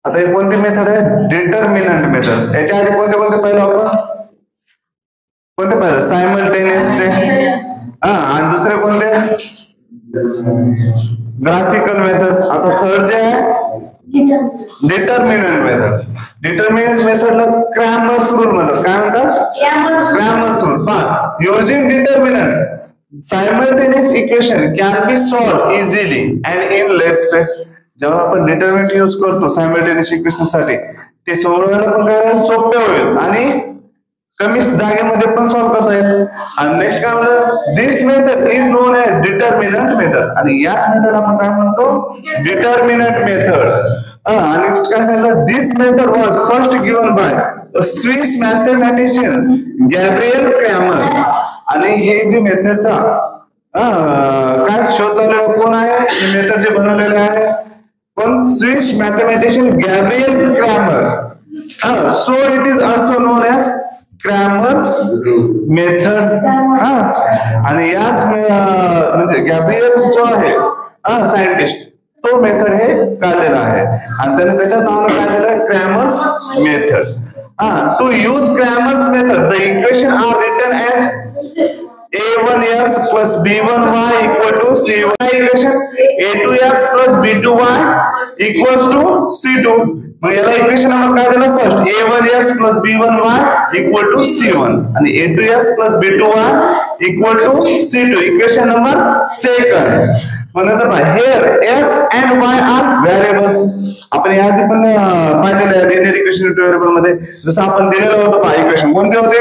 आता हे कोणती मेथड आहे? Determinant method. याच्या आधी कोणते कोणते पाहिलं आपण? कोणते पाहिलं? सायमल्टेनियसचे. आणि दुसरे कोणते? Graphical method. आता थर्ड जे आहे डिटर्मिनंट मेथड. डिटर्मिनंट मेथडलाच क्रॅमर्स रूल म्हणतात. काय म्हणतात? Cramer's rule. पहा, using determinants simultaneous equation can be solved easily and in less stress. जेव्हा आपण डिटर्मिनंट यूज करतो सायमल्टेनियस इक्वेशन साठी, ते सोडवायला पण काय सोपे होईल आणि कमी जागेमध्ये पण सॉल्व्ह करता येईल. आणि नेक्स्ट काय म्हणलं? This method is known as determinant method. आणि याच मेथड आपण काय म्हणतो? Determinant method. आणि काय सांगितलं? This method was first given by Swiss mathematician Gabriel Cramer. आणि हे जे मेथडचा काय शोध लावलेला कोण आहे? हे मेथड जे बनवलेले आहे पण Swiss mathematician Gabriel Cramer. So it is also known as Cramer's method. आणि याच म्हणजे गॅब्रियल जो आहे सायंटिस्ट, तो मेथड हे काढलेला आहे आणि त्याने त्याच्याच नावानं काय दिलं? Cramer's method. To use Cramer's method, the equation are written as a1x plus b1y equal to c1 equation, a2x plus b2y equals to c2. मग याला इक्वेशन नंबर काय दिला? First a1x plus b1y equal to c1 आणि a2x plus b2y equal to c2. Equation number second. मग नंतर here x and y are variables. आपण याआधी पण पाहिलेलं आहे लिनिअर इक्वेशन व्हेरिएबल मध्ये. जसं आपण दिलेलं होतं पहा इक्वेशन कोणते होते?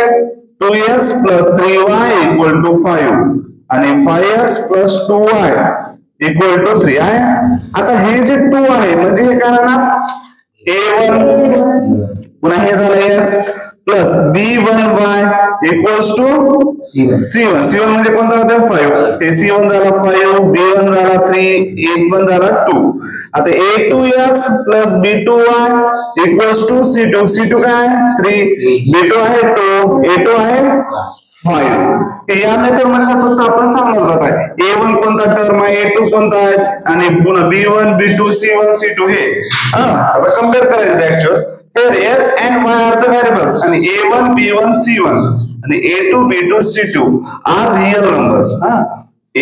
2x plus 3y equal to 5 आणि 5x plus 2y equal to 3 आहे. आता हे जे 2 आहे म्हणजे हे काय राहणार? a1 पुन्हा हे झालं x plus b1y equals to c1. c1 म्हणजे कोणता होता? 5. हे c1 झाला 5, b1 झाला 3, a1 झाला 2. आता a2x plus b2y equals to c2. c2 काय आहे? 3, b2 आहे 2, a2 आहे 5. या मेथड मध्ये फक्त आपण सांगणार जात आहे a1 कोणता टर्म आहे, a2 कोणता आहे आणि पुन्हा b1 b2 c1 c2 हे आता कंपेअर करायचं actual. Here x and y are the variables and a1 b1 c1 and a2 b2 c2 are real numbers.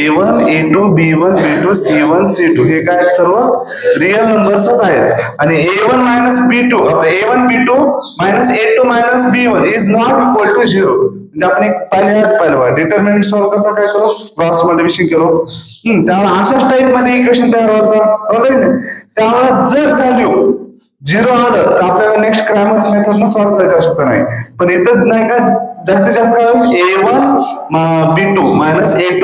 a1 a2 b1 b2 c1 c2 हे काय सर्व रियल नंबर्सच आहेत. आणि a1 b2 a1 b2 a2 b1 is not equal to 0. म्हणजे आपण एक पाहिलं determinant solve करता काय करू? क्रॉस मल्टिप्लिकेशन केलो. त्यामुळे अशाच टाइप मध्ये इक्वेशन तयार होतं. त्यामुळे जर व्हॅल्यू 0 आलं तर आपल्याला नेक्स्ट क्रॅमर्स मेथड सॉल्व्ह करायची आवश्यकता नाही. पण इथं नाही का जास्तीत जास्त a1 b2 a2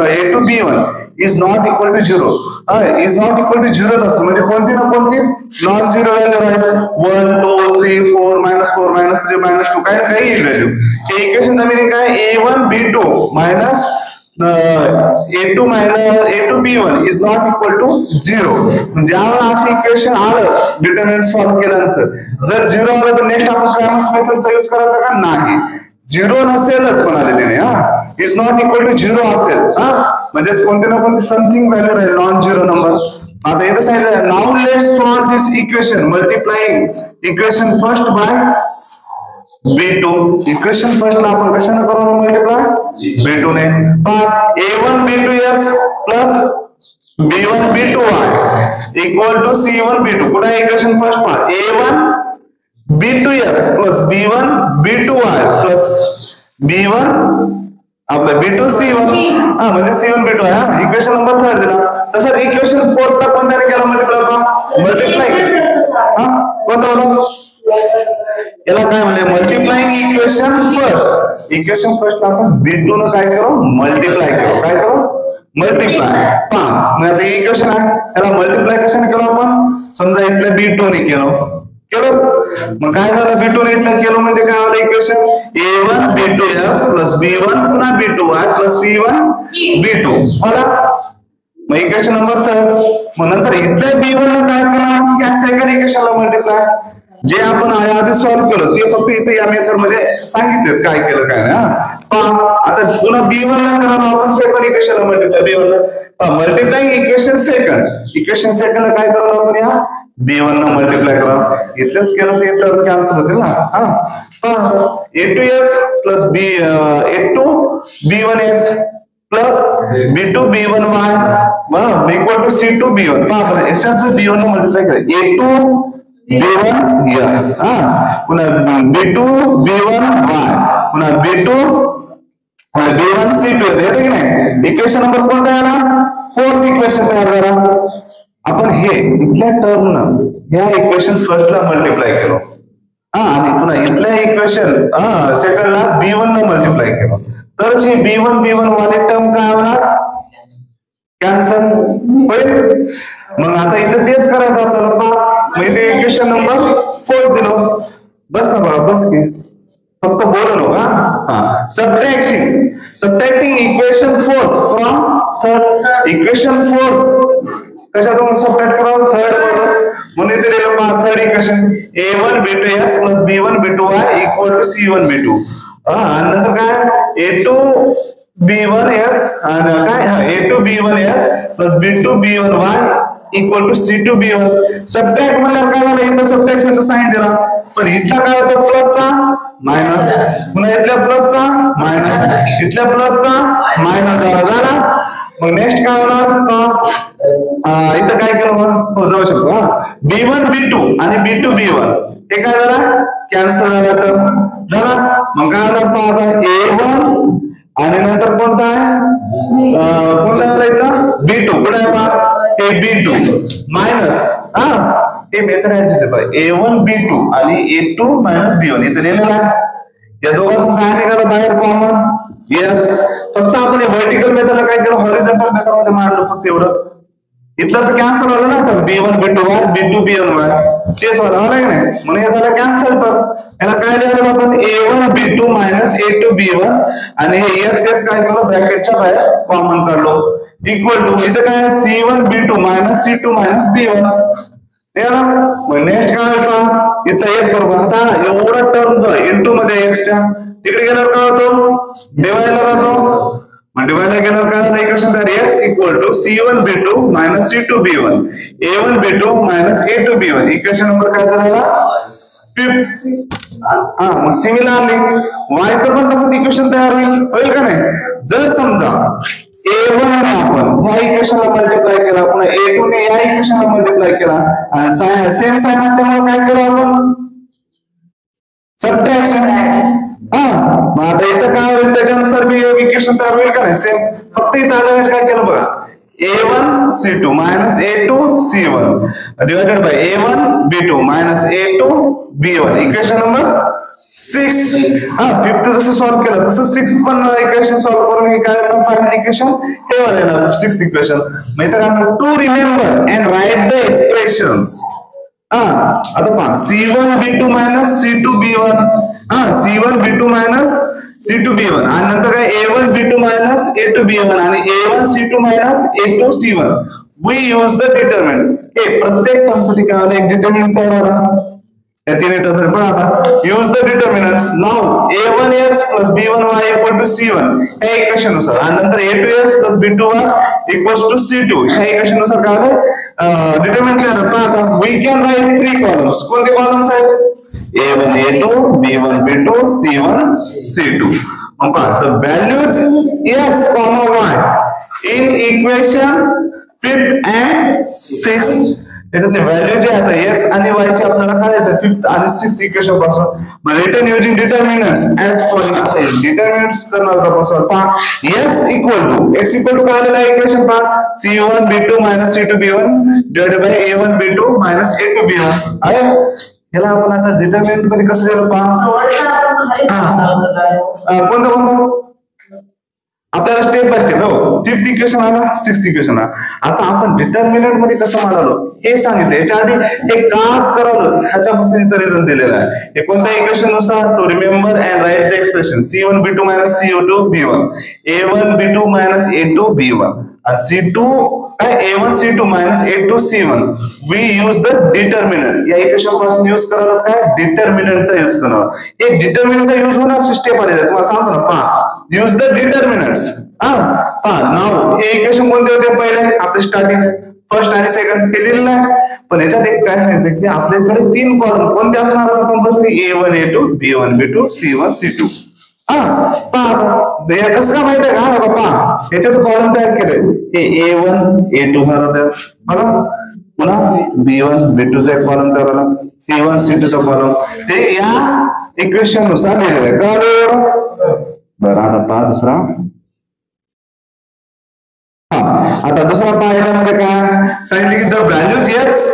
a2 b1 is not equal to 0. is not equal to 0 असतं म्हणजे कोणती ना कोणती नॉन झिरो व्हॅल्यू राहील. 1 2 3 4 -4 -3 -2 काय काही येईल व्हॅल्यू. हे इक्वेशनचा मीनिंग काय? a1 b2 a2 b1 is not equal to 0. म्हणजे असं इक्वेशन आलं डिटर्मिनंट सॉल्व्ह केल्यानंतर जर 0 आलं तर नेक्स्ट आपण क्रॅमर्स मेथडचा यूज करायचा का? नाही. 0 नसेलच म्हणाले त्याने. इज नॉट इक्वल टू 0 असेल म्हणजे कोणते ना कोणते समथिंग व्हॅल्यू राहील नॉन झिरो नंबर. आता इथं सांगितलं now let's solve this equation multiplying equation first by b2. Equation first ला आपण कशाने करू मल्टिप्लाय? b2 ने. a1 b2x plus b1 b2y equal to c1 b2. कुठे इक्वेशन फर्स्ट पहा a1 b2x plus b1 b2y plus b1 आपला b2 c1 म्हणजे c1 b2 आहे. इक्वेशन नंबर थर्ड दिला. तसंच इक्वेशन फोर्थ ला कोणत्याने केला मल्टिप्लाय? कोणता होता? याला काय म्हणले? Multiplying equation first. Equation first आपण b2 न काय करू? मल्टिप्लाय करू. काय करू? मल्टिप्लाय. पहा मग आता इक्वेशन आहे याला मल्टिप्लाय कशाने केलं आपण? समजा इथलं b2 ने केलं मग काय झालं? b2 ने इथलं केलं म्हणजे काय आलं equation? a1 b2x plus b1 पुन्हा b2y प्लस c1 b2 मला मग इक्वेशन नंबर थर्ड. मग नंतर इथल्या b1 ला काय करणार? या सेकंड इक्वेशनला मल्टिप्लाय. जे आपण आधी सॉल्व्ह केलं ते फक्त इथे या मेथड मध्ये सांगितलं काय केलं काय नाही. आता पुन्हा b1 ला करायला आपण सेकंड इक्वेशनला मल्टिप्लाय b1 ला multiplying equation second. Equation second ला काय करायला आपण या b1 न मल्टिप्लाय करा, इथलेच केलं ते टर्म कॅन्सल होतील ना. a2x plus a2 b1x plus b2 b1y equal to c2 b1. पहा याच्यात जर b1 न मल्टिप्लाय केलं a2 b1x पुन्हा b2 b1y पुन्हा b2 b1 c2 येते की नाही. इक्वेशन नंबर कोणता आला? फोर्थ इक्वेशन तयार झाला. आपण हे इथल्या टर्म न या इक्वेशन फर्स्ट ला मल्टिप्लाय केलं आणि पुन्हा इथल्या इक्वेशन सेकंड ला b1 न मल्टिप्लाय केलं तरच हे b1 वाले टर्म काय होणार? कॅन्सल होईल. मग आता इथं तेच करायचं आपल्याला. मग इथे इक्वेशन नंबर 4 दिलं. बस ना बघा, बस की फक्त बोललो का. Subtracting equation 4 from third. Equation 4 कशातून सबट्रॅक्ट करावं? थर्ड मधून. म्हणून इथे दिलं पहा third equation a1 b2x plus b1 b2y equal to c1 b2 आणि नंतर काय a2 b1x आणि काय a2 b1x plus b2 b1y equal to c2 b1. Subtract म्हणल्यावर काय झालं? इथं सबट्रॅक्शनचा साइन दिला पण इथला काय होतं? प्लसचा मायनस, पुन्हा इथल्या प्लसचा मायनस, इथल्या प्लसचा मायनस झाला. मग नेक्स्ट काय होणार? इथं काय केलं? जाऊ शकतो b1 b2 आणि b2 b1 हे काय झालं? कॅन्सल झाला. मग काय होणार? पहा a1 आणि नंतर कोणता आहे? कोणता इथला b2 कुठे आहे? पहा हे b2 मायनस हे मेथड आहे a1 b2 आणि a2 मायनस b1 इथे लिहिलेलं आहे. या दोघांतून काय निघालं बाहेर? कॉमन. यस. फक्त आपण व्हर्टिकल मेथडला काय केलं? हॉरिझॉन्टल मेथड मध्ये मांडलं फक्त एवढं. इथलं तर कॅन्सल झालं ना तर b1 b2y b2 b1y तेच झालं नाही म्हणून हे झालं कॅन्सल. तर याला काय लिहिलं आपण? a1 b2 minus a2 b1 आणि हे x काय केलं? ब्रॅकेटच्या बाहेर कॉमन काढलो इक्वल टू इथं काय c1 b2 minus c2 minus b1. मग नेक्स्ट काय होतं? इथं x बरोबर आता एवढा टर्म जो इंटू मध्ये x च्या तिकडे गेल्यावर काय होतो? डिवाइडला राहतो. मग डिवाइडला गेल्यावर काय झालं? इक्वेशन तयार x equal to c1 b2 minus c2 b1 a1 b2 minus a2 b1. Equation number काय झाला? 5. मग सिमिलरली y चं पण तसंच इक्वेशन तयार होईल का नाही? जर समजा a1 ने आपण ह्या इक्वेशनला मल्टिप्लाय केला पुन्हा a2 ने या इक्वेशनला मल्टिप्लाय केला सेम साइन असल्यामुळे काय केलं आपण? सबट्रॅक्शन. मग आता इथं काय होईल? त्याच्यानुसार बी इक्वेशन तयार होईल का नाही? सेम. फक्त इथं आलं काय केलं बघा a1 c2 minus a2 c1 divided by a1 b2 minus a2 b1 equation number 6. Fifth जसं सॉल्व केलं तसं 6 पण इक्वेशन सॉल्व करून काय फायनल इक्वेशन हे वाले ना 6th इक्वेशन. मग इथं काय to remember and write the expressions. आता पहा c1 b2 minus c2 b1 c1 b2 minus c2 b1 आणि नंतर काय a1 b2 minus a2 b1 आणि a1 c2 minus a2 c1. We use the determinant. हे प्रत्येक टर्मसाठी काय आलं? एक डिटरमिनंट तयार झाला. या तिन्ही टर्म पण आता use the determinants. Now a1x plus b1y equal to c1 ह्या इक्वेशन नुसार आणि नंतर a2x plus b2y equals to c2 ह्या इक्वेशन नुसार काय आलं? डिटरमिनंट लिहिलं. पण आता वी कॅन राईट 3 कॉलम्स. कोणते कॉलम्स आहेत? a1 a2 b1 b2 c1 c2. मग पहा the values x, y in equation 5th and 6th याच्यातले व्हॅल्यू जे आता x आणि y चे आपल्याला काढायचं 5th आणि 6th इक्वेशन पासून. मग रिटर्न युजिंग डिटरमिनंट्स ऍज फॉलोइंग. डिटरमिनंट्स करणार आहोत. पहा x इक्वल टू काय आलेलं आहे इक्वेशन? पहा c1 b2 minus c2 b1 divided by a1 b2 minus a2 b1 आहे. याला आपण आता डिटरमिनंट मध्ये कसं दिलं? पहा कोणतं आपल्याला step by step. 5th equation आला 6th इक्वेशन आला. आता आपण डिटरमिनंट मध्ये कसं मांडलो हे सांगितलं. याच्या आधी हे का करावं ह्याच्या बाबतीत रिझन दिलेला आहे. हे कोणत्या इक्वेशन नुसार? To remember and write the expression c1 b2 minus c2 b1 a1 b2 minus a2 b1 c2 a1 c2 minus a2 c1. We use the determinant. या इक्वेशन पासून यूज करायला काय? डिटरमिनंटचा यूज करावा. हे डिटरमिनंटचा यूज होणार step आलेला आहे तुम्हाला सांगतो ना. पहा यूज द डिटरमिनंट्स. नाव हे इक्वेशन कोणते होते पहिले आपले स्टार्टिंग? फर्स्ट आणि सेकंड हे दिलेलं आहे, पण याच्यात एक काय सांगितलं की आपल्याकडे 3 कॉलम कोणते असणार compulsory A1 A2 B1 B2 C1 C2. पहा कसं का माहिती आहे का पहा याच्याच कॉलम तयार केले हे A1 A2 बघा पुन्हा B1 B2 चा एक कॉलम तयार झाला C1 C2 चा कॉलम ते या इक्वेशन नुसार लिहिलेलं आहे कळलं. बरं आता पहा दुसरा आता दुसरा पहा याच्यामध्ये काय सांगितलं की the values x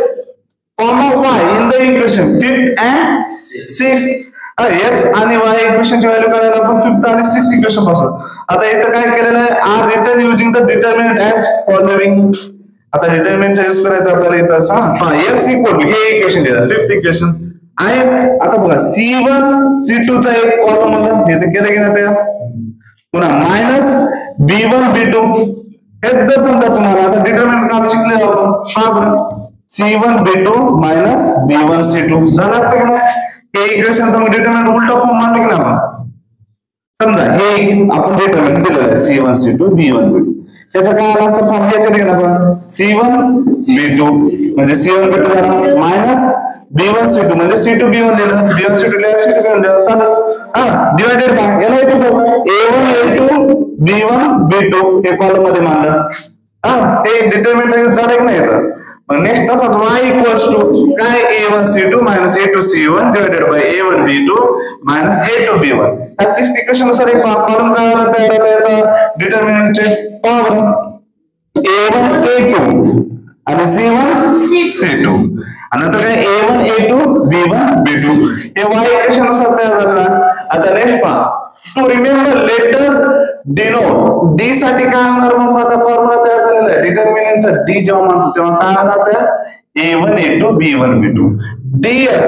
y in the equation 5th and 6th x आणि y इक्वेशनची व्हॅल्यू काढायला आपण 5th आणि 6th इक्वेशन पासून. आता इथं काय केलेलं आहे are written using the determinant as following. आता डिटर्मिनंट यूज करायचं आपल्याला इथं x इक्वल टू हे इक्वेशन दिलं 5th इक्वेशन आहे. आता बघा C1 C2 चा एक कॉलम म्हणला हे तर केलं गेलं त्या पुन्हा मायनस B1 B2 हे जर समजा तुम्हाला आता डिटर्मिनंट काल शिकले आपण पहा बरं C1 B2 minus B1 C2 झालं असतं का नाही हे इक्वेशनचं मग डिटर्मिनंट उलटा फॉर्म मांडलं की नाही आपण समजा हे आपण डिटर्मिनंट दिलेलं आहे C1 C2 B1 B2 त्याचा काय आला असतं फॉर्म घ्यायचा की आपण C1 B2 म्हणजे C1 B2 झाला मायनस B1 C2 म्हणजे C2 B1 लिहिलं B1 C2 लिहिलं C2 B1 लिहिलं चालेल डिवायडेड बाय याला येतं कसं A1 A2 B1 B2 हे कॉलम मध्ये मांडलं हे डिटर्मिनंट झालं की नाही येतं. नेक्स्ट तसाच y इक्वल्स टू काय A1 C2 minus A2 C1 divided by A1 B2 minus A2 B1 या 6th इक्वेशन नुसार एक कॉलम काय आला तयार होता याचा डिटर्मिनंटचे पॉवर A1 A2 आणि C1 C2 आणि नंतर काय A1 A2 B1 B2 हे y इक्वेशन नुसार तयार झाला. आता नेक्स्ट पहा to remember letters denote D साठी काय होणार मग आता फॉर्म्युला तयार झालेला आहे डिटर्मिनंटचा डी जेव्हा म्हणतो तेव्हा काय होणार A1 A2 B1 B2 dx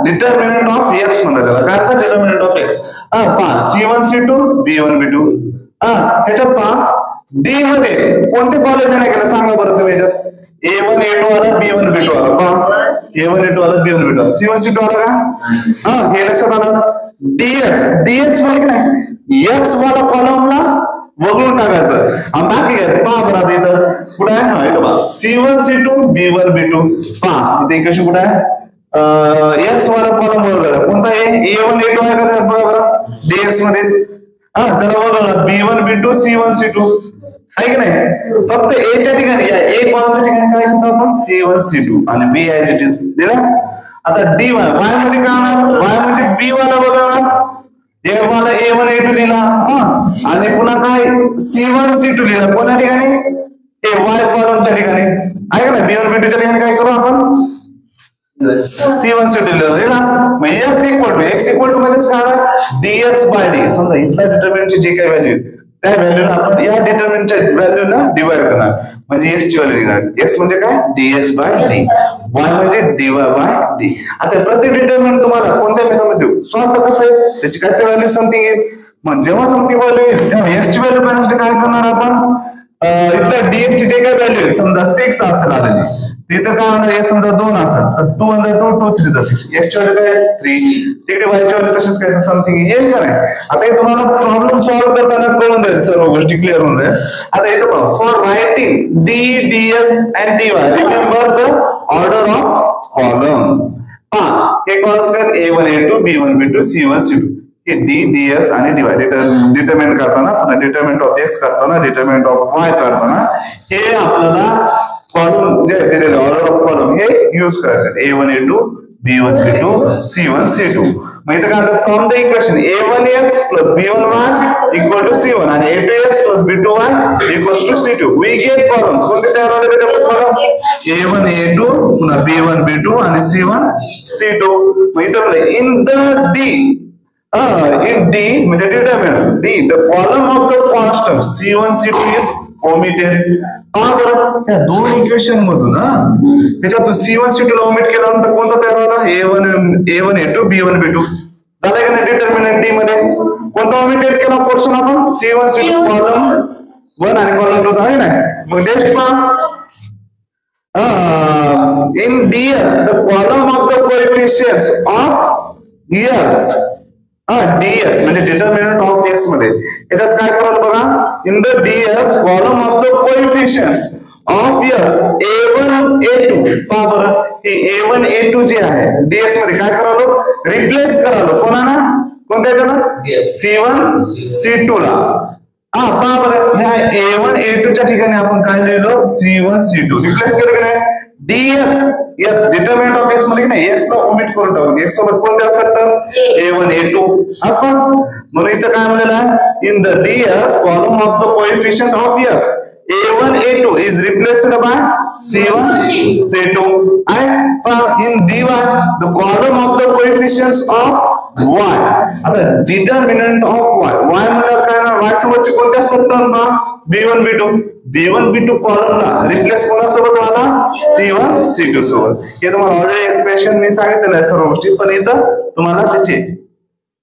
determinant of x म्हणतात त्याला काय असतं डिटर्मिनंट ऑफ x पहा C1 C2 B1 B2 ह्याच्यात पहा डी मध्ये कोणते कॉलम देण्यात गेला सांगा बरं तुम्ही याच्यात A1 A2 आला B1 B2 आला पहा A1 A2 आला B1 B2 आला C1 C2 आला का हे लक्षात आलं dx म्हणजे काय x वाला कॉलमला वगळून टाकायचं बाकी घ्यायचं पहा बरं आता इथं कुठं आहे इथं पहा C1 C2 B1 B2 पहा इथे इक्वेशन कुठं आहे x वाला कॉलम वगळला कोणता आहे A1 A2 आहे का त्यात बघा बरं dx मध्ये त्याला वगळला B1 B2 C1 C2 आहे की नाही फक्त a च्या ठिकाणी या a कॉलमच्या ठिकाणी काय करतो आपण C1 C2 आणि b ऍज इट इज दिला. आता dy y मध्ये काय y म्हणजे b वाला वगळला a वाला A1 A2 लिहिला आणि पुन्हा काय C1 C2 लिहिला कोणत्या ठिकाणी a y कॉलमच्या ठिकाणी आहे का नाही B1 B2 च्या ठिकाणी काय करू आपण C1 C2 लिहिला मग x इक्वल टू म्हणजे काय dx बाय d समजा इथल्या डिटर्मिनंटची जे काही व्हॅल्यू त्या व्हॅल्यूला आपण या डिटर्मिनंटच्या व्हॅल्यूला डिवाइड करणार म्हणजे x ची व्हॅल्यू घेणार x म्हणजे काय dx बाय d y म्हणजे dy बाय d. आता प्रत्येक डिटर्मिनंट तुम्हाला कोणत्या मेथडमध्ये सॉल्व्ह करता येईल त्याची काय व्हॅल्यू समथिंग येईल मग जेव्हा समथिंग व्हॅल्यू येईल तेव्हा x ची व्हॅल्यू काढण्यासाठी काय करणार आपण इथल्या dx ची जे काही व्हॅल्यू आहे समजा 6 असेल आलेली तिथं काय होणार हे समजा 2 असेल तर 2 1 2 2 3 6 x ची व्हॅल्यू काय 3 तिकडे y ची व्हॅल्यू तशीच काय समथिंग येईल का नाही. आता हे तुम्हाला प्रॉब्लेम सॉल्व्ह करताना कळून जाईल सर्व गोष्टी क्लिअर होऊन जाईल. आता इथं पहा for writing d dx and dy remember the order of columns पहा हे कॉलम्स काय A1 A2 B1 B2 C1 C2 हे d dx आणि dy डिटर्मिनंट करताना पुन्हा डिटर्मिनंट ऑफ x करताना डिटर्मिनंट ऑफ y करताना हे आपल्याला कॉलम जे दिलेले ऑर्डर ऑफ कॉलम हे यूज करायचं A1 A2 B1 B2 C1 C2 मग इथं काय from the equation A1x B1y equal to C1 आणि A2x B2y equals to C2 we get columns कोणते तयार झाले ते कॉलम A1 A2 पुन्हा B1 B2 आणि C1 C2 मग इथं in the D in D म्हणजे determinant D the column of the constant C1 C2 is omitted. पहा बरं या दोन इक्वेशन मधून त्याच्यातून C1 C2 ला ओमिट केल्यानंतर कोणता तयार झाला A1 A2 B1 B2 झालाय का नाही डिटर्मिनंट D मध्ये कोणता ओमिटेड केला पोर्शन आपण C1 C2 कॉलम 1 आणि कॉलम 2 आहे ना मग नेक्स्ट पहा in DS the column of the coefficients of x dx म्हणजे डिटर्मिनंट ऑफ x मध्ये याच्यात काय कराल बघा in the dx column of the coefficients of yes A1 A2 पहा बरं हे A1 A2 जे आहे DS मध्ये काय करालो रिप्लेस करालो कोणाला कोणत्या त्याला C1 C2 ला पहा बरं ह्या A1 A2 च्या ठिकाणी आपण काय लिहिलो C1 C2 रिप्लेस केलं की नाही dx x determinant of x मध्ये नाही x ला ओमिट करून टाकू x सोबत कोणते असतात A1 A2 असं म्हणून इथं काय म्हणलेलं आहे in the dx column of the coefficient of x A1 A2 is replaced by C1 C2 and in dy the column of the coefficients of y आता determinant of y y म्हणजे काय ना y सोबतचे कोणते असतात term B1 B2 कॉलमला replace कोणासोबत झाला C1 C2 सोबत हे तुम्हाला ऑलरेडी एक्सप्रेशन मी सांगितलेलं आहे सर्व गोष्टी पण इथं तुम्हाला त्याचे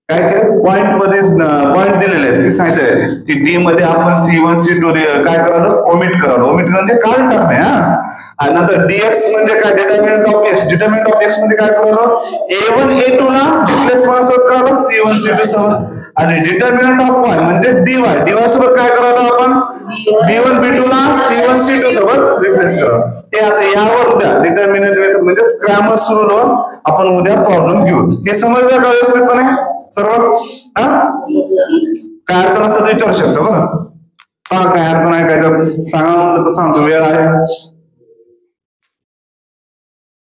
काय केलं पॉइंट मध्ये पॉइंट दिलेले आहेत की सांगितलंय की डी मध्ये आपण C1 C2 काय करावं ओमिट म्हणजे काढून टाकणे आणि नंतर dx म्हणजे काय डिटरमिनंट ऑफ x मध्ये काय करावं A1 A2 ला रिप्लेस कोणासोबत करावं C1 C2 सोबत आणि डिटरमिनंट ऑफ y म्हणजे dy सोबत काय करावं आपण B1 B2 ला C1 C2 सोबत रिप्लेस करावं हे आता यावर उद्या डिटरमिनंट मेथड म्हणजे ग्रामर सुरू आपण उद्या प्रॉब्लेम घेऊ हे समजलं का व्यवस्थितपणे सर्व काय अडचण असतं विचारू शकतो बरं काय अडचण आहे काय सांगा म्हणलं तर सांगतो वेळ आहे